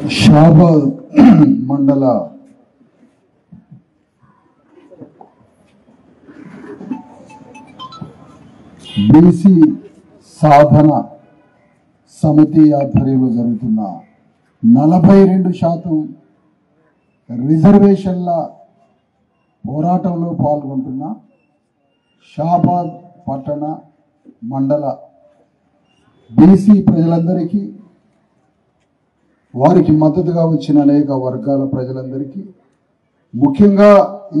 షాబాద్ మండల బీసీ సాధన సమితి ఆధ్వర్యంలో జరుగుతున్న 42% రిజర్వేషన్ల పోరాటంలో పాల్గొంటున్న షాబాద్ పట్టణ మండల బీసీ ప్రజలందరికీ, వారికి మద్దతుగా వచ్చిన అనేక వర్గాల ప్రజలందరికీ, ముఖ్యంగా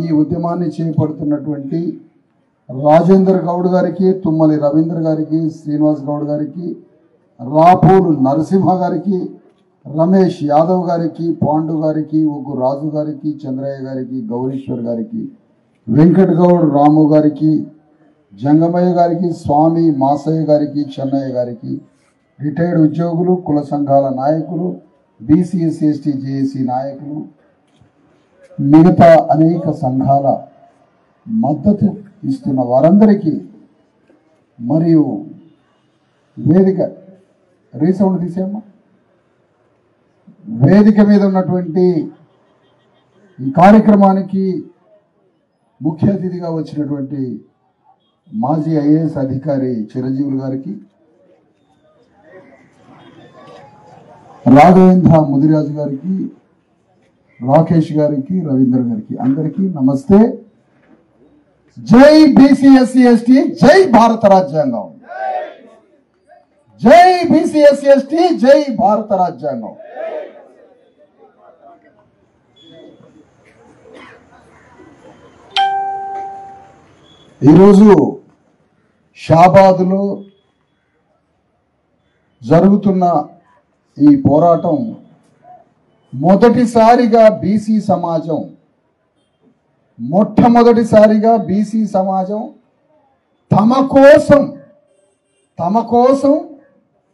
ఈ ఉద్యమాన్ని చేపడుతున్నటువంటి రాజేందర్ గౌడ్ గారికి, తుమ్మలి రవీంద్ర గారికి, శ్రీనివాస్ గౌడ్ గారికి, రాపూలు నరసింహ గారికి, రమేష్ యాదవ్ గారికి, పాండు గారికి, ఉగ్గు రాజు గారికి, చంద్రయ్య గారికి, గౌరీశ్వర్ గారికి, వెంకట్ గౌడ్ రాము గారికి, జంగమయ్య గారికి, స్వామి మాసయ్య గారికి, చెన్నయ్య గారికి, రిటైర్డ్ ఉద్యోగులు, కుల సంఘాల నాయకులు, బీసీ ఎస్సీ ఎస్టీ జేఏసీ నాయకులు, మిగతా అనేక సంఘాల మద్దతు ఇస్తున్న వారందరికీ, మరియు వేదిక రీసౌండ్ తీసేమ్మా, వేదిక మీద ఉన్నటువంటి ఈ కార్యక్రమానికి ముఖ్య అతిథిగా వచ్చినటువంటి మాజీ ఐఏఎస్ అధికారి చిరంజీవులు గారికి, రాఘవేంద్ర ముదిరాజు గారికి, రాకేష్ గారికి, రవీంద్ర గారికి, అందరికీ నమస్తే. జై బీసీ ఎస్సీ ఎస్టీ, జై భారత రాజ్యాంగం. జై బీసీ ఎస్సీ ఎస్టీ, జై భారత రాజ్యాంగం. ఈరోజు షాబాద్లో జరుగుతున్న ఈ పోరాటం మొట్టమొదటిసారిగా బీసీ సమాజం తమ కోసం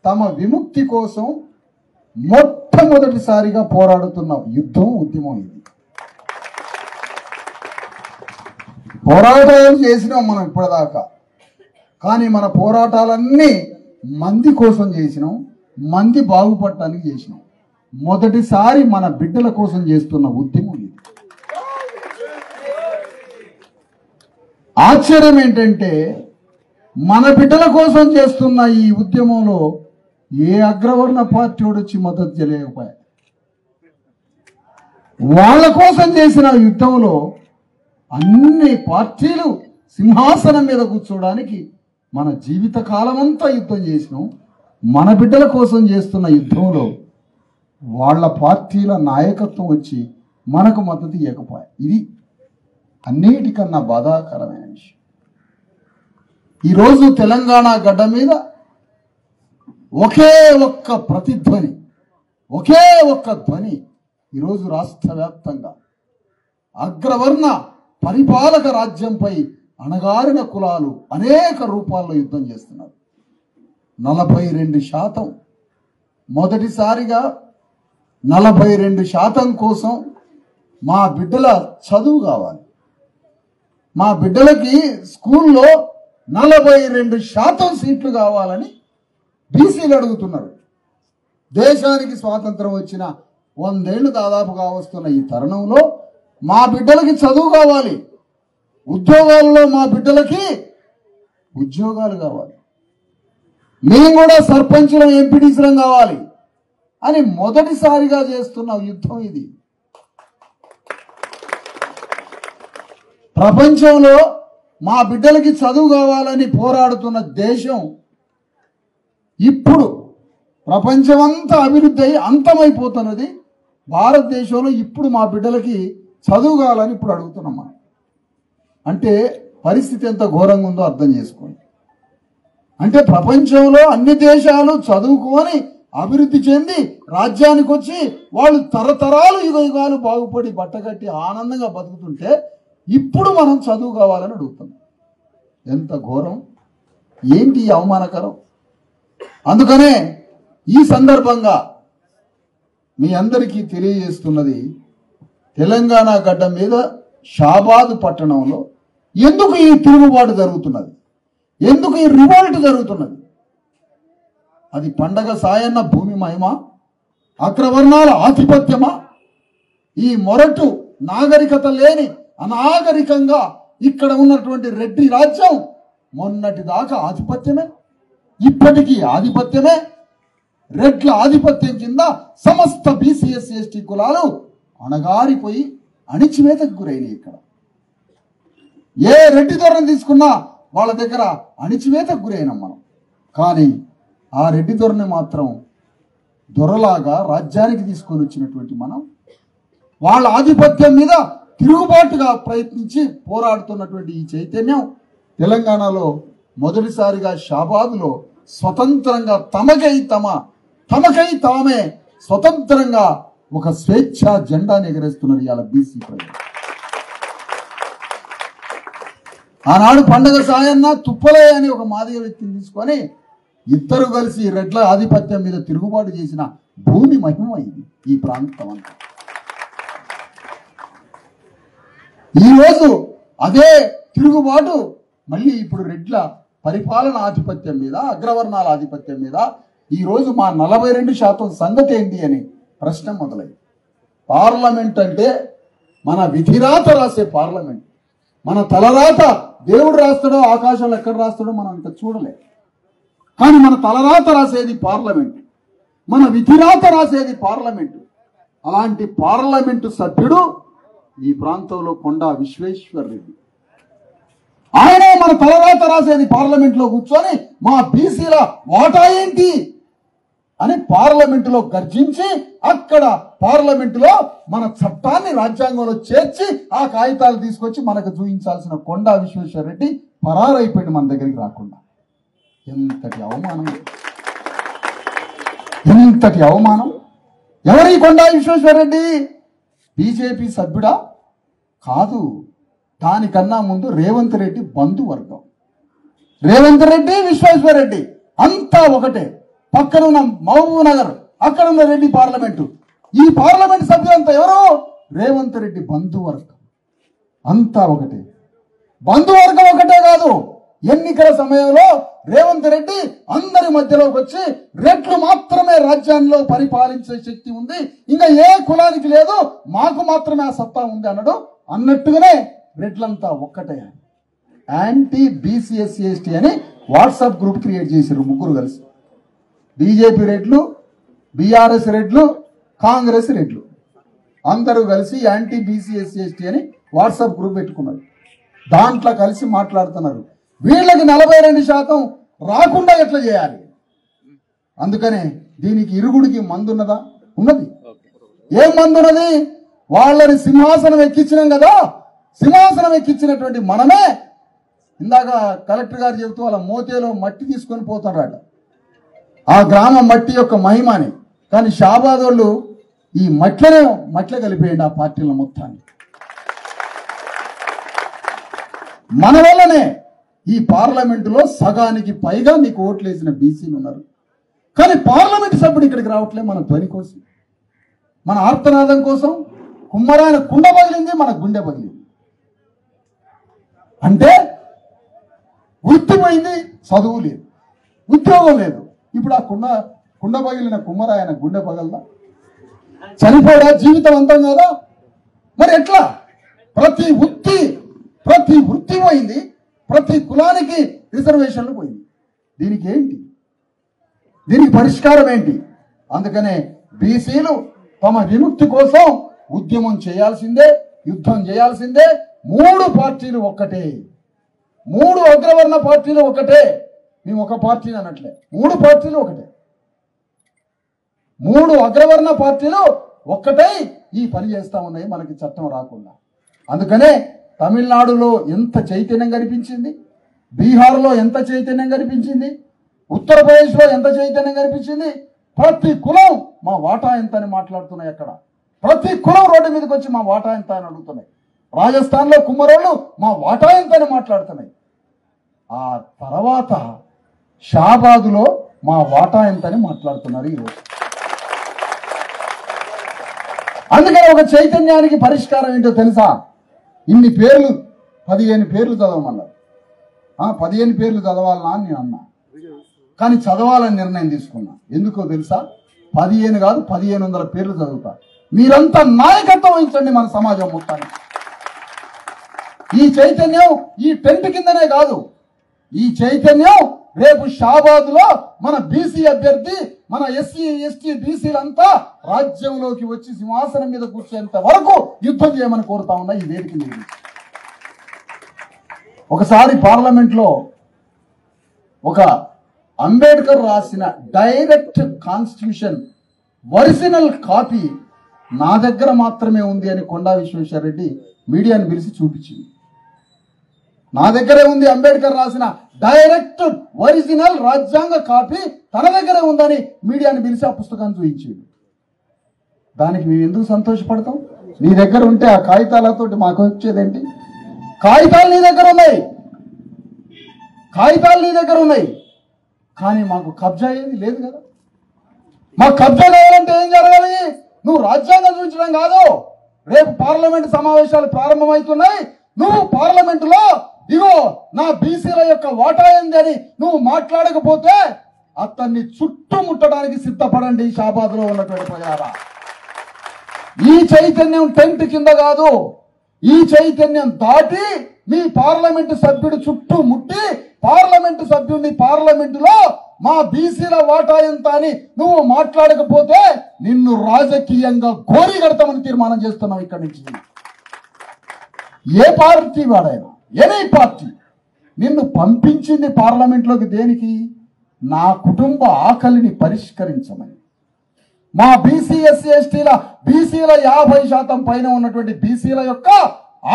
తమ విముక్తి కోసం మొట్టమొదటిసారిగా పోరాడుతున్న ఉద్యమం ఇది. పోరాటాలు చేసినాం మనం ఇప్పటిదాకా, కానీ మన పోరాటాలన్నీ మంది కోసం చేసినాం, మంది బాగుపడటానికి చేసినాం. మొదటిసారి మన బిడ్డల కోసం చేస్తున్న ఉద్యమం ఇది. ఆశ్చర్యం ఏంటంటే, మన బిడ్డల కోసం చేస్తున్న ఈ ఉద్యమంలో ఏ అగ్రవర్ణ పార్టీ వచ్చి మద్దతు చేయలేకపోయా. వాళ్ళ కోసం చేసిన యుద్ధంలో అన్ని పార్టీలు సింహాసనం మీద కూర్చోడానికి మన జీవిత కాలమంతా యుద్ధం చేసినాం. మన బిడ్డల కోసం చేస్తున్న యుద్ధంలో వాళ్ళ పార్టీల నాయకత్వం వచ్చి మనకు మద్దతు ఇవ్వకపోయా. ఇది అన్నిటికన్నా బాధాకరమైన విషయం. ఈరోజు తెలంగాణ గడ్డ మీద ఒకే ఒక్క ప్రతిధ్వని, ఒకే ఒక్క ధ్వని ఈరోజు రాష్ట్ర వ్యాప్తంగా అగ్రవర్ణ పరిపాలక రాజ్యంపై అణగారిన కులాలు అనేక రూపాల్లో యుద్ధం చేస్తున్నారు. 42%, మొదటిసారిగా 42% కోసం మా బిడ్డల చదువు కావాలి, మా బిడ్డలకి స్కూల్లో 42% సీట్లు కావాలని బీసీలు అడుగుతున్నారు. దేశానికి స్వాతంత్రం వచ్చిన 100 ఏళ్ళు దాదాపుగా వస్తున్న ఈ తరుణంలో మా బిడ్డలకి చదువు కావాలి, ఉద్యోగాల్లో మా బిడ్డలకి ఉద్యోగాలు కావాలి, మేము కూడా సర్పంచులం ఎంపీటీసీలం కావాలి అని మొదటిసారిగా చేస్తున్న యుద్ధం ఇది. ప్రపంచంలో మా బిడ్డలకి చదువు కావాలని పోరాడుతున్న దేశం ఇప్పుడు ప్రపంచమంతా అభివృద్ధి అయి అంతమైపోతున్నది. భారతదేశంలో ఇప్పుడు మా బిడ్డలకి చదువు కావాలని ఇప్పుడు అడుగుతున్నాం మనం. అంటే పరిస్థితి ఎంత ఘోరంగా ఉందో అర్థం చేసుకోండి. అంటే ప్రపంచంలో అన్ని దేశాలు చదువుకొని అభివృద్ధి చెంది రాజ్యానికి వచ్చి వాళ్ళు తరతరాలు యుగాలు బాగుపడి బట్టగట్టి ఆనందంగా బతుకుతుంటే ఇప్పుడు మనం చదువు కావాలని అడుగుతున్నాం. ఎంత ఘోరం, ఏంటి అవమానకరం. అందుకనే ఈ సందర్భంగా మీ అందరికీ తెలియజేస్తున్నది, తెలంగాణ గడ్డ మీద షాబాద్ పట్టణంలో ఎందుకు ఈ తిరుగుబాటు జరుగుతున్నది, ఎందుకు ఈ రివోల్ట్ జరుగుతున్నది. అది పండగ సాయన్న భూమి మహిమ, అగ్రవర్ణాల ఆధిపత్యమా? ఈ మొరటు నాగరికత లేని అనాగరికంగా ఇక్కడ ఉన్నటువంటి రెడ్డి రాజ్యం మొన్నటి దాకా ఆధిపత్యమే, ఇప్పటికీ ఆధిపత్యమే. రెడ్ల ఆధిపత్యం కింద సమస్త బీసీఎస్ ఎస్టీ కులాలు అణగారిపోయి అణిచివేతకు గురైనవి. ఇక్కడ ఏ రెడ్డి దొరను తీసుకున్నా వాళ్ళ దగ్గర అణిచివేతకు గురైనాం మనం. కానీ ఆ రెడ్డి దొరని మాత్రం దొరలాగా రాజ్యానికి తీసుకొని వచ్చినటువంటి మనం వాళ్ళ ఆధిపత్యం మీద తిరుగుబాటుగా ప్రయత్నించి పోరాడుతున్నటువంటి ఈ చైతన్యం తెలంగాణలో మొదటిసారిగా షాబాద్లో స్వతంత్రంగా తమకై తామే స్వతంత్రంగా ఒక స్వేచ్ఛా జెండాని ఎగరేస్తున్నారు ఇవాళ బీసీ ప్రజలు. ఆనాడు పండగ సాయన్న తుప్పలే అని ఒక మాదిగ వ్యక్తిని తీసుకొని ఇద్దరు కలిసి రెడ్ల ఆధిపత్యం మీద తిరుగుబాటు చేసిన భూమి మహిమ ఇది ఈ ప్రాంతం అంతా. ఈరోజు అదే తిరుగుబాటు మళ్ళీ ఇప్పుడు రెడ్ల పరిపాలన ఆధిపత్యం మీద, అగ్రవర్ణాల ఆధిపత్యం మీద ఈరోజు మా 42% సంగతి ఏంటి అని ప్రశ్న మొదలైంది. పార్లమెంట్ అంటే మన విధిరాత రాసే పార్లమెంట్. మన తలరాత దేవుడు రాస్తాడో ఆకాశంలో ఎక్కడ రాస్తాడో మనం ఇంకా చూడలేదు. కానీ మన తలరాత రాసేది పార్లమెంట్, మన విధిరాత రాసేది పార్లమెంటు. అలాంటి పార్లమెంటు సభ్యుడు ఈ ప్రాంతంలో కొండా విశ్వేశ్వర్ రెడ్డి. ఆయనే మన తలరాత రాసేది పార్లమెంట్లో కూర్చొని మా బీసీల వాటా ఏంటి అని పార్లమెంటులో గర్జించి అక్కడ పార్లమెంటులో మన చట్టాన్ని రాజ్యాంగంలో చేర్చి ఆ కాగితాలు తీసుకొచ్చి మనకు చూపించాల్సిన కొండా విశ్వేశ్వర్ రెడ్డి పరారైపోయింది మన దగ్గరికి రాకుండా. ఎంతటి అవమానం, ఎంతటి అవమానం! ఎవరి కొండా విశ్వేశ్వర్ రెడ్డి? బీజేపీ సభ్యుడా? కాదు. దానికన్నా ముందు రేవంత్ రెడ్డి బంధువర్గం. రేవంత్ రెడ్డి, విశ్వేశ్వర్ రెడ్డి అంతా ఒకటే. పక్కన ఉన్న మహబూబ్ నగర్ అక్కడ ఉన్న రెడ్డి పార్లమెంటు, ఈ పార్లమెంట్ సభ్యులంతా ఎవరు? రేవంత్ రెడ్డి బంధువర్గం. అంతా ఒకటే. బంధువర్గం ఒకటే కాదు, ఎన్నికల సమయంలో రేవంత్ రెడ్డి అందరి మధ్యలోకి వచ్చి రెడ్లు మాత్రమే రాజ్యాంగంలో పరిపాలించే శక్తి ఉంది, ఇంకా ఏ కులానికి లేదు, మాకు మాత్రమే ఆ సత్తా ఉంది అన్నట్టుగానే రెడ్లంతా ఒక్కటే. యాంటీ బీసీఎస్సీ ఎస్టీ అని వాట్సాప్ గ్రూప్ క్రియేట్ చేశారు ముగ్గురు కలిసి. బీజేపీ రెడ్లు, బీఆర్ఎస్ రెడ్లు, కాంగ్రెస్ రెడ్లు అందరూ కలిసి యాంటీ బీసీఎస్సీ ఎస్టీ అని వాట్సాప్ గ్రూప్ పెట్టుకున్నారు. దాంట్లో కలిసి మాట్లాడుతున్నారు, వీళ్ళకి 42% రాకుండా ఎట్లా చేయాలి. అందుకనే దీనికి ఇరుగుడికి మందున్నదా? ఉన్నది. ఏం మందున్నది? వాళ్ళని సింహాసనం ఎక్కించినాం కదా, సింహాసనం ఎక్కించినటువంటి మనమే ఇందాక కలెక్టర్ గారు చెబుతూ వాళ్ళ మోతేలో మట్టి తీసుకొని పోతున్నారట, ఆ గ్రామం మట్టి యొక్క మహిమని. కానీ షాబాద్ వాళ్ళు ఈ మట్లే కలిపేయండి ఆ పార్టీల మొత్తాన్ని. మన వల్లనే ఈ పార్లమెంటులో సగానికి పైగా మీకు ఓట్లు వేసిన బీసీలు ఉన్నారు. కానీ పార్లమెంటు సభ్యుడు ఇక్కడికి రావట్లే మన ధ్వని కోసం, మన ఆర్తనాదం కోసం. కుమ్మరాయన కుండ పగిలింది, మన గుండె పగిలింది. అంటే వృత్తి పోయింది, చదువు లేదు, ఉద్యోగం లేదు. ఇప్పుడు ఆ కుండ పగిలిన కుమ్మరాయన గుండె పగలదా? చనిపోడా? జీవితం అంతం కదా. మరి ఎట్లా? ప్రతి వృత్తి పోయింది, ప్రతి కులానికి రిజర్వేషన్లు పోయింది. దీనికి ఏంటి? దీనికి పరిష్కారం ఏంటి? అందుకనే బీసీలు తమ విముక్తి కోసం ఉద్యమం చేయాల్సిందే, యుద్ధం చేయాల్సిందే. 3 పార్టీలు ఒక్కటే, 3 అగ్రవర్ణ పార్టీలు ఒకటే. మేము ఒక పార్టీని అనట్లే, 3 పార్టీలు ఒకటే. 3 అగ్రవర్ణ పార్టీలు ఒక్కటై ఈ పని చేస్తా ఉన్నాయి మనకి చట్టం రాకుండా. అందుకనే తమిళనాడులో ఎంత చైతన్యం కనిపించింది, బీహార్లో ఎంత చైతన్యం కనిపించింది, ఉత్తరప్రదేశ్లో ఎంత చైతన్యం కనిపించింది. ప్రతి కులం మా వాటా ఎంత అని మాట్లాడుతున్నాయి. అక్కడ ప్రతి కులం రోడ్డు మీదకి వచ్చి మా వాటా ఎంత అని అడుగుతున్నాయి. రాజస్థాన్లో కుమ్మరోళ్ళు మా వాటా ఎంత అని మాట్లాడుతున్నాయి. ఆ తర్వాత షాబాదులో మా వాటా ఎంత అని మాట్లాడుతున్నారు ఈరోజు. అందుకని ఒక చైతన్యానికి పరిష్కారం ఏంటో తెలుసా? ఇన్ని పేర్లు 15 పేర్లు చదవమన్నారు. 15 పేర్లు చదవాలన్నా అని నేను అన్నా, కానీ చదవాలని నిర్ణయం తీసుకున్నా. ఎందుకో తెలుసా? 15 కాదు 1500 పేర్లు చదువుతా. మీరంతా నాయకత్వం వహించండి మన సమాజం మొత్తానికి. ఈ చైతన్యం ఈ టెంట్ కిందనే కాదు, ఈ చైతన్యం రేపు షాబాద్లో మన బీసీ అభ్యర్థి, మన ఎస్సీ ఎస్టీ బీసీలంతా రాజ్యంలోకి వచ్చి సింహాసనం మీద కూర్చేంత వరకు యుద్ధం చేయమని కోరుతా ఉన్నా ఈ వేదిక మీద. ఒకసారి పార్లమెంట్లో ఒక అంబేద్కర్ రాసిన డైరెక్ట్ కాన్స్టిట్యూషన్ ఒరిజినల్ కాపీ నా దగ్గర మాత్రమే ఉంది అని కొండా విశ్వేశ్వరరెడ్డి మీడియాని పిలిచి చూపించింది. నా దగ్గరే ఉంది అంబేద్కర్ రాసిన డైరెక్ట్ ఒరిజినల్ రాజ్యాంగ కాపీ తన దగ్గరే ఉందని మీడియాని పిలిచి ఆ పుస్తకాన్ని చూపించింది. దానికి మేము ఎందుకు సంతోషపడతాం? నీ దగ్గర ఉంటే ఆ కాగితాలతోటి మాకు వచ్చేదేంటి? కాగితాలు నీ దగ్గర ఉన్నాయి, కాగితాలు నీ దగ్గర ఉన్నాయి, కానీ మాకు కబ్జా అయ్యేది లేదు కదా. మాకు కబ్జా కావాలంటే ఏం జరగాలి? నువ్వు రాజ్యాంగం చూపించడం కాదు. రేపు పార్లమెంట్ సమావేశాలు ప్రారంభమవుతున్నాయి. నువ్వు పార్లమెంటులో ఇగో నా బీసీల యొక్క వాటా ఏంది అని నువ్వు మాట్లాడకపోతే అతన్ని చుట్టుముట్టడానికి సిద్ధపడండి షాబాద్ లో ఉన్నటువంటి ప్రజారా. ఈ చైతన్యం టెంట్ కింద కాదు, ఈ చైతన్యం దాటి మీ పార్లమెంటు సభ్యుడు చుట్టూ ముట్టి పార్లమెంటు సభ్యుడిని పార్లమెంటులో మా బీసీల వాటా ఎంత అని నువ్వు మాట్లాడకపోతే నిన్ను రాజకీయంగా గోరి కడతామని తీర్మానం చేస్తున్నావు. ఇక్కడి నుంచి ఏ పార్టీ వాడైనా, ఎనీ పార్టీ నిన్ను పంపించింది పార్లమెంట్లోకి దేనికి? నా కుటుంబ ఆకలిని పరిష్కరించమని. మా బీసీ ఎస్సీ ఎస్టీల బీసీల 50% పైన ఉన్నటువంటి బీసీల యొక్క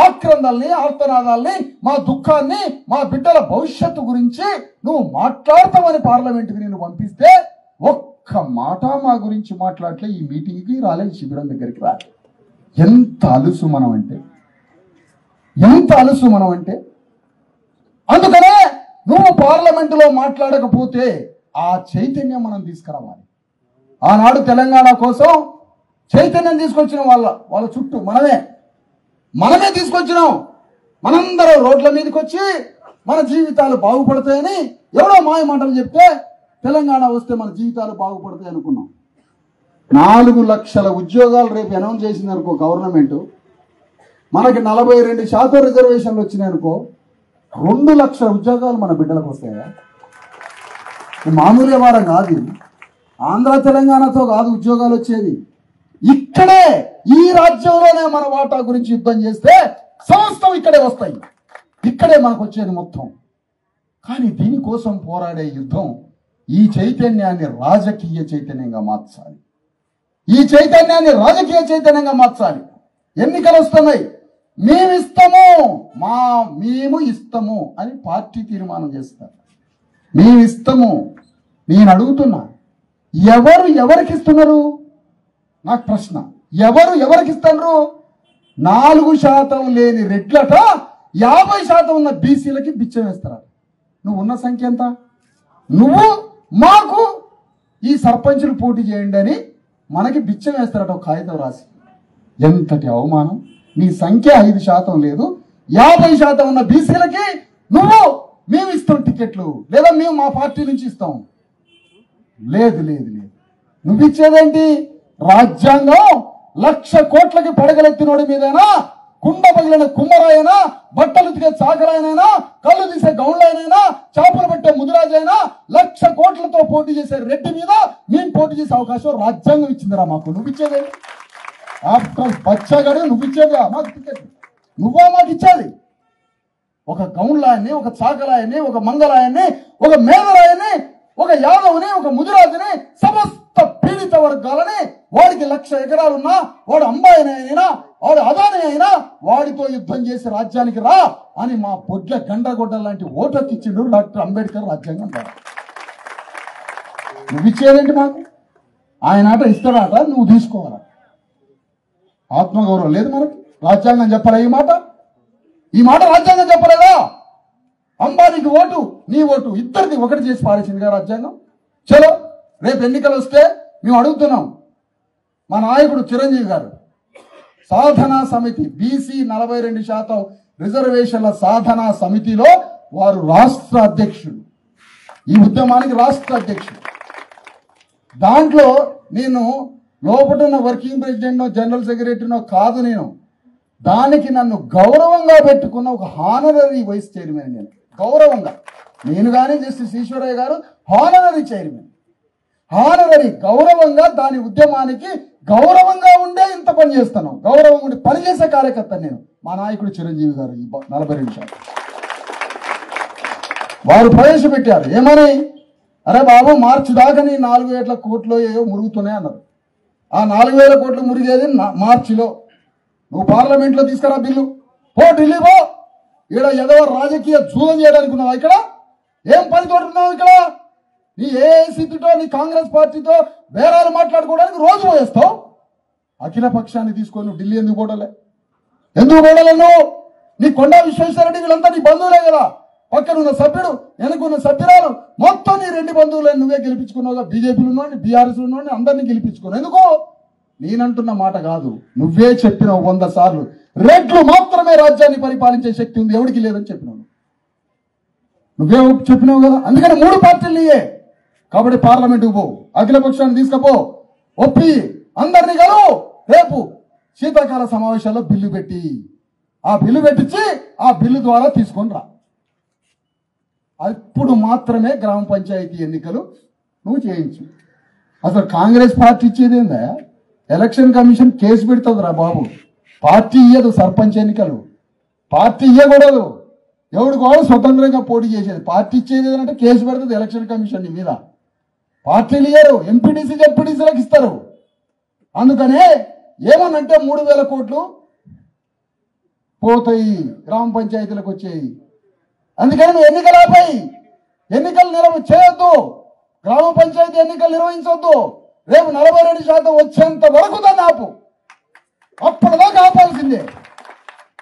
ఆక్రందల్ని, ఆర్తనాదాల్ని, మా దుఃఖాన్ని, మా బిడ్డల భవిష్యత్తు గురించి నువ్వు మాట్లాడతామని పార్లమెంటుకి నేను పంపిస్తే ఒక్క మాట మా గురించి మాట్లాడలే. ఈ మీటింగ్కి రాలే, ఈ శిబిరం దగ్గరికి రాలే. ఎంత అలుసు మనం అంటే, ఎంత అలుసు మనం అంటే. అందుకనే నువ్వు పార్లమెంటులో మాట్లాడకపోతే ఆ చైతన్యం మనం తీసుకురావాలి. ఆనాడు తెలంగాణ కోసం చైతన్యం తీసుకొచ్చిన వాళ్ళ చుట్టూ మనమే తీసుకొచ్చినాం. మనందరం రోడ్ల మీదకి వచ్చి మన జీవితాలు బాగుపడతాయని ఎవడో మాయ మాటలు చెప్తే తెలంగాణ వస్తే మన జీవితాలు బాగుపడతాయి అనుకున్నాం. 4 లక్షల ఉద్యోగాలు రేపు అనౌన్స్ చేసింది అనుకో గవర్నమెంట్, మనకి 42% రిజర్వేషన్లు వచ్చినాయి అనుకో, 2 లక్షల ఉద్యోగాలు మన బిడ్డలకు వస్తాయా? మామూలు వ్యవహారం కాదు. ఆంధ్ర తెలంగాణతో కాదు ఉద్యోగాలు వచ్చేది, ఇక్కడే ఈ రాజ్యంలోనే మన వాటా గురించి యుద్ధం చేస్తే సమస్తం ఇక్కడే వస్తాయి, ఇక్కడే మనకు వచ్చేది మొత్తం. కానీ దీనికోసం పోరాడే యుద్ధం ఈ చైతన్యాన్ని రాజకీయ చైతన్యంగా మార్చాలి. ఈ చైతన్యాన్ని రాజకీయ చైతన్యంగా మార్చాలి. ఎన్నికలు వస్తున్నాయి, మేము ఇస్తాము అని పార్టీ తీర్మానం చేస్తారు. మేము ఇస్తాము. నేను అడుగుతున్నా, ఎవరికి ఇస్తున్నారు? నాకు ప్రశ్న, ఎవరికి ఇస్తున్నారు? 4% లేని రెడ్లట 50% ఉన్న బీసీలకి బిచ్చం వేస్తారా? నువ్వు ఉన్న సంఖ్య ఎంత? నువ్వు మాకు ఈ సర్పంచులు పోటీ చేయండి అని మనకి బిచ్చం వేస్తారట ఒక కాగితం రాసి. ఎంతటి అవమానం! నీ సంఖ్య 5% లేదు, 50% ఉన్న బీసీలకి మేము ఇస్తాం టికెట్లు, లేదా మేము మా పార్టీ నుంచి ఇస్తాం. లేదు, నువ్వు ఇచ్చేదేంటి? రాజ్యాంగం 1,00,000 కోట్లకి పడగలెత్తినోడి మీదైనా, కుండ పగిలిన కుమ్మరాయనా, బట్టలు ఉతికే చాకరాయనైనా, కళ్ళు తీసే గౌండ్లైనా, చేపలు పట్టే ముదిరాజైనా 1,00,000 కోట్లతో పోటీ చేసే రెడ్డి మీద మేము పోటీ చేసే అవకాశం రాజ్యాంగం ఇచ్చిందిరా మాకు. నువ్వు ఇచ్చేదేంటి? ఆఫ్టర్ బచ్చగాడు నువ్వు ఇచ్చేది మాకు టికెట్, నువ్వా మాకు ఇచ్చేది? ఒక గౌండ్లాయన్ని, ఒక చాకరాయన్ని, ఒక మంగళాయన్ని, ఒక మేధరాయన్ని, ఒక యాదవ్ని, ఒక ముదిరాజుని, సమస్త పీడిత వర్గాలని, వాడికి 1,00,000 ఎకరాలున్నా, వాడు అంబాయిని అయినా, వాడు అదాని అయినా, వాడితో యుద్ధం చేసి రాజ్యానికి రా అని మా పొడ్ల గండ్రగొడ్డ లాంటి ఓటర్కి ఇచ్చిండు డాక్టర్ అంబేద్కర్ రాజ్యాంగం ద్వారా. నువ్వు ఇచ్చేదేంటి మాకు? ఆయన ఆట ఇస్తాడట, నువ్వు తీసుకోవాలా? ఆత్మగౌరవం లేదు మనకి? రాజ్యాంగం చెప్పలే ఈ మాట రాజ్యాంగం చెప్పలేదా? అంబానీకి ఓటు, నీ ఓటు, ఇద్దరిది ఒకటి చేసి పారేసిందిగా రాజ్యాంగం. చలో, రేపు ఎన్నికలు వస్తే మేము అడుగుతున్నాం, మా నాయకుడు చిరంజీవి గారు సాధనా సమితి, బీసీ 42% రిజర్వేషన్ల సాధనా సమితిలో వారు రాష్ట్ర అధ్యక్షుడు, ఈ ఉద్యమానికి రాష్ట్ర అధ్యక్షుడు. దాంట్లో నేను లోపల వర్కింగ్ ప్రెసిడెంట్నో జనరల్ సెక్రటరీనో కాదు, నేను దానికి నన్ను గౌరవంగా పెట్టుకున్న ఒక హానరరీ వైస్ చైర్మన్. నేను గౌరవంగా, నేను కానీ జస్టిస్ ఈశ్వరయ్య గారు హానరరీ చైర్మన్, హానరరీ గౌరవంగా దాని ఉద్యమానికి గౌరవంగా ఉండే ఇంత పని చేస్తాను. గౌరవం ఉండి పనిచేసే కార్యకర్త నేను. మా నాయకుడు చిరంజీవి గారు ఈ 40 నిమిషాలు వారు ప్రవేశపెట్టారు. ఏమని? అరే బాబు, మార్చి దాకా నీ 4,000 కోట్లు ఏవో మురుగుతున్నాయి అన్నారు. ఆ 4,000 కోట్లు మురిగేది మార్చిలో. నువ్వు పార్లమెంట్లో తీసుకురా బిల్లు, పో ఢిల్లీ పో. ఇక్కడ ఏదో రాజకీయ జూదం చేయడానికి ఉన్నావా? ఇక్కడ ఏం పని తోడున్నావు? ఇక్కడ నీ ఏఐసితో నీ కాంగ్రెస్ పార్టీతో బేరాలు మాట్లాడుకోవడానికి రోజు పోయేస్తావు. అఖిల పక్షాన్ని తీసుకొని నువ్వు ఢిల్లీ ఎందుకు పోవడలే? నువ్వు? నీ కొండా విశ్వేశ్వరరెడ్డి వీళ్ళంతా నీ బంధువులే కదా. పక్కనున్న సభ్యుడు, వెనుకున్న సభ్యురాలు, మొత్తం నీ 2 బంధువులను నువ్వే గెలిపించుకున్నావుగా. బీజేపీలో ఉన్నోడిని, బీఆర్ఎస్ ఉన్నోడిని అందరినీ గెలిపించుకున్నావు. ఎందుకు? నేనంటున్న మాట కాదు, నువ్వే చెప్పినావు 100 సార్లు. రెడ్లు మాత్రమే రాజ్యాన్ని పరిపాలించే శక్తి ఉంది, ఎవరికి లేదని చెప్పినావు. నువ్వే చెప్పినావు కదా. అందుకని 3 పార్టీలు నీయే. కాబట్టి పార్లమెంటుకు పో, అఖిల పక్షాన్ని తీసుకపో, ఒప్పి అందరినీ కలువు. రేపు శీతాకాల సమావేశాల్లో బిల్లు పెట్టి, ఆ బిల్లు పెట్టించి ఆ బిల్లు ద్వారా తీసుకొని రా. అప్పుడు మాత్రమే గ్రామ పంచాయతీ ఎన్నికలు నువ్వు చేయించు. అసలు కాంగ్రెస్ పార్టీ ఇచ్చేది ఏందా? ఎలక్షన్ కమిషన్ కేసు పెడుతుంది రా బాబు. పార్టీ ఇయ్యదు సర్పంచ్ ఎన్నికలు, పార్టీ ఇయ్యకూడదు. ఎవడు కూడా స్వతంత్రంగా పోటీ చేసేది. పార్టీ ఇచ్చేది ఏదంటే కేసు పెడుతుంది ఎలక్షన్ కమిషన్ మీద. పార్టీలు ఇయ్యరు, ఎంపీటీసీ జెడ్పీటీసీలకు ఇస్తారు. అందుకనే ఏమనంటే 3,000 కోట్లు పోతాయి, గ్రామ పంచాయతీలకు వచ్చాయి. అందుకని నువ్వు ఎన్నికలు ఆపాయి, ఎన్నికలు చేయొద్దు, గ్రామ పంచాయతీ ఎన్నికలు నిర్వహించొద్దు. రేపు 42% వచ్చేంత వరకు దాన్ని ఆపు. అప్పటిదాకా ఆపాల్సిందే.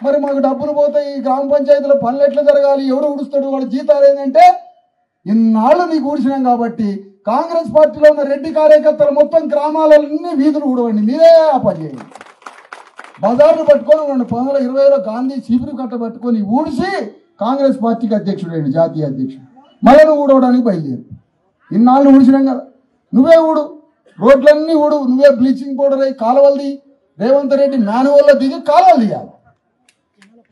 మరి మాకు డబ్బులు పోతాయి, గ్రామ పంచాయతీలో పనులు ఎట్లా జరగాలి, ఎవడు ఊడుస్తాడు, వాడు జీతాలు ఏంటంటే ఇన్నాళ్ళు నీకు ఊడిసినాం కాబట్టి కాంగ్రెస్ పార్టీలో ఉన్న రెడ్డి కార్యకర్తలు మొత్తం గ్రామాలన్నీ వీధులు ఊడవండి, మీరే ఆ పని చేయండి. బజార్లు పట్టుకొని 1920లో గాంధీ చీపురు కట్ట పట్టుకొని ఊడిసి కాంగ్రెస్ పార్టీకి అధ్యక్షుడు, జాతీయ అధ్యక్షుడు. మళ్ళీ నువ్వు ఊడవడానికి బయలుదేరు. ఇన్నాళ్ళు ఊడిసినాం కదా, నువ్వే ఊడు, రోడ్లన్నీ ఊడు, నువ్వే బ్లీచింగ్ పౌడర్ అయ్యి కాలువలది. రేవంత్ రెడ్డి మాన్యువల్లో దిగి కాలువలు తీయాలి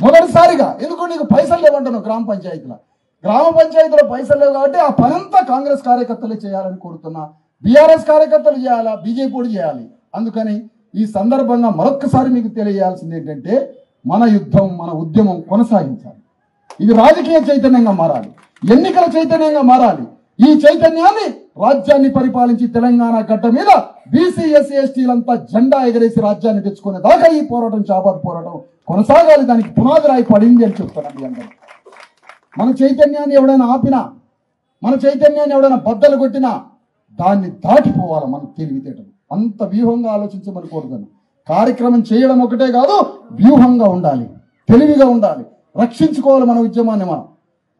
మొదటిసారిగా. ఎందుకు? నీకు పైసలు లేవంటున్నావు గ్రామ పంచాయతీలో. గ్రామ పంచాయతీలో పైసలు లేవు కాబట్టి ఆ పనంతా కాంగ్రెస్ కార్యకర్తలే చేయాలని కోరుతున్నా. బీఆర్ఎస్ కార్యకర్తలు చేయాలా, బీజేపీ కూడా చేయాలి. అందుకని ఈ సందర్భంగా మరొక్కసారి మీకు తెలియజేయాల్సింది ఏంటంటే, మన యుద్ధం, మన ఉద్యమం కొనసాగించాలి. ఇది రాజకీయ చైతన్యంగా మారాలి, ఎన్నికల చైతన్యంగా మారాలి. ఈ చైతన్యాన్ని రాజ్యాన్ని పరిపాలించి తెలంగాణ గడ్డ మీద బీసీ ఎస్సీ ఎస్టీలంతా జెండా ఎగరేసి రాజ్యాన్ని తెచ్చుకునే దాకా ఈ పోరాటం, షాబాద్ పోరాటం కొనసాగాలి. దానికి పునాది రాయి పడింది అని చెప్తానండి అందరూ. మన చైతన్యాన్ని ఎవడైనా ఆపినా, మన చైతన్యాన్ని ఎవడైనా బద్దలు కొట్టినా దాన్ని దాటిపోవాలి మన తెలివితేటలు. అంత వ్యూహంగా ఆలోచించమని కోరుతాను. కార్యక్రమం చేయడం ఒకటే కాదు, వ్యూహంగా ఉండాలి, తెలివిగా ఉండాలి, రక్షించుకోవాలి మన ఉద్యమాన్ని. మనం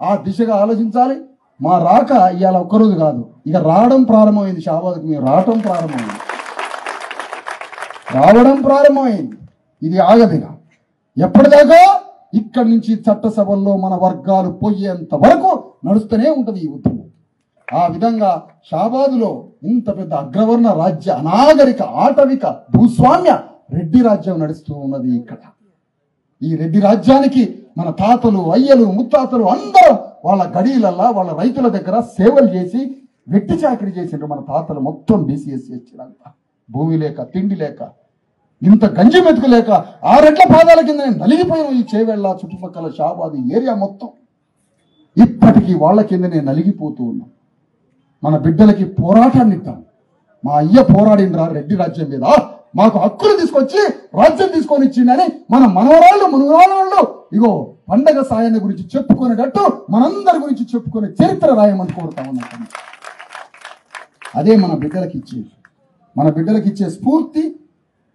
ఆ దిశగా ఆలోచించాలి. మా రాక ఇవాళ ఒక్కరోజు కాదు, ఇక రావడం ప్రారంభమైంది. షాబాద్కి మేము రావడం ప్రారంభమైంది. ఇది ఆగదిగా ఎప్పటిదాకా ఇక్కడి నుంచి చట్టసభల్లో మన వర్గాలు పోయేంత వరకు నడుస్తూనే ఉంటుంది ఈ ఉద్యమం. ఆ విధంగా షాబాదులో ఇంత పెద్ద అగ్రవర్ణ రాజ్య, అనాగరిక, ఆటవిక, భూస్వామ్య రెడ్డి రాజ్యం నడుస్తూ ఉన్నది ఇక్కడ. ఈ రెడ్డి రాజ్యానికి మన తాతలు, అయ్యలు, ముత్తాతలు అందరూ వాళ్ళ గడీలల్లా, వాళ్ళ రైతుల దగ్గర సేవలు చేసి వెట్టి చాకరీ చేసిండ్రు మన తాతలు. మొత్తం బీసీఎస్సీ వచ్చినంత భూమి లేక, తిండి లేక, ఇంత గంజి మెతుకు లేక 6 రెట్ల పాదాల కింద నలిగిపోయిన ఈ చేవెళ్ళ చుట్టుపక్కల షాబాద్ ఏరియా మొత్తం ఇప్పటికీ వాళ్ళ కిందనే నలిగిపోతూ ఉన్నాం. మన బిడ్డలకి పోరాటాన్ని ఇద్దాం. మా అయ్య పోరాడిండ్రా రెడ్డి రాజ్యం మీద, మాకు హక్కులు తీసుకొచ్చి రాజ్యం తీసుకొని ఇచ్చిండని మన మనవరాళ్ళు ఇగో పండగ సాయాన్ని గురించి చెప్పుకునేటట్టు మనందరి గురించి చెప్పుకునే చరిత్ర రాయమని కోరుతా ఉన్నాం. అదే మన బిడ్డలకి ఇచ్చే స్ఫూర్తి,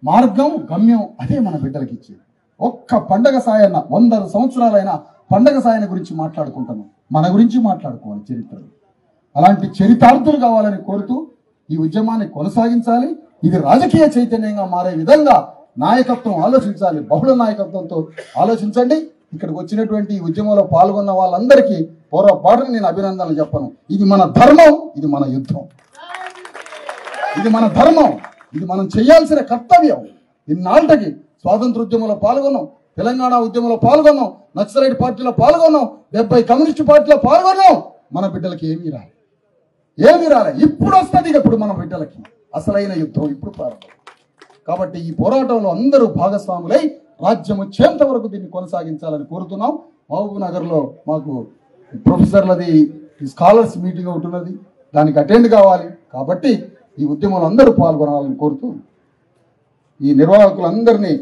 మార్గం, గమ్యం. అదే మన బిడ్డలకి ఇచ్చేది. ఒక్క పండగ సాయన్న 100 సంవత్సరాలైనా పండగ సాయాన్ని గురించి మాట్లాడుకుంటాము, మన గురించి మాట్లాడుకోవాలి చరిత్రలో. అలాంటి చరితార్థులు కావాలని కోరుతూ ఈ ఉద్యమాన్ని కొనసాగించాలి. ఇది రాజకీయ చైతన్యంగా మారే విధంగా నాయకత్వం ఆలోచించాలి. బహుళ నాయకత్వంతో ఆలోచించండి. ఇక్కడికి వచ్చినటువంటి ఈ ఉద్యమంలో పాల్గొన్న వాళ్ళందరికీ పొరపాటున నేను అభినందనలు చెప్పను. ఇది మన ధర్మం, ఇది మన యుద్ధం. ఇది మన ధర్మం, ఇది మనం చేయాల్సిన కర్తవ్యం. ఇన్నాళ్ళకి స్వాతంత్రోద్యమంలో పాల్గొన్నాం, తెలంగాణ ఉద్యమంలో పాల్గొన్నాం, నక్సలైట్ పార్టీలో పాల్గొన్నాం, 70 కమ్యూనిస్టు పార్టీలో పాల్గొన్నాం. మన బిడ్డలకి ఏమీ రాలే. ఇప్పుడు వస్తుంది ఇప్పుడు మన బిడ్డలకి అసలైన యుద్ధం ఇప్పుడు ప్రారంభం. కాబట్టి ఈ పోరాటంలో అందరూ భాగస్వాములై రాజ్యం వచ్చేంత వరకు దీన్ని కొనసాగించాలని కోరుతున్నాం. మహబూబ్ నగర్లో మాకు ప్రొఫెసర్లది స్కాలర్స్ మీటింగ్ ఒకటి ఉన్నది, దానికి అటెండ్ కావాలి. కాబట్టి ఈ ఉద్యమంలో అందరూ పాల్గొనాలని కోరుతూ ఈ నిర్వాహకులందరినీ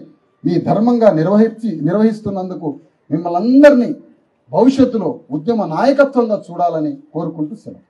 మీ ధర్మంగా నిర్వహిస్తున్నందుకు మిమ్మల్ని అందరినీ భవిష్యత్తులో ఉద్యమ నాయకత్వంగా చూడాలని కోరుకుంటూ సెలవు.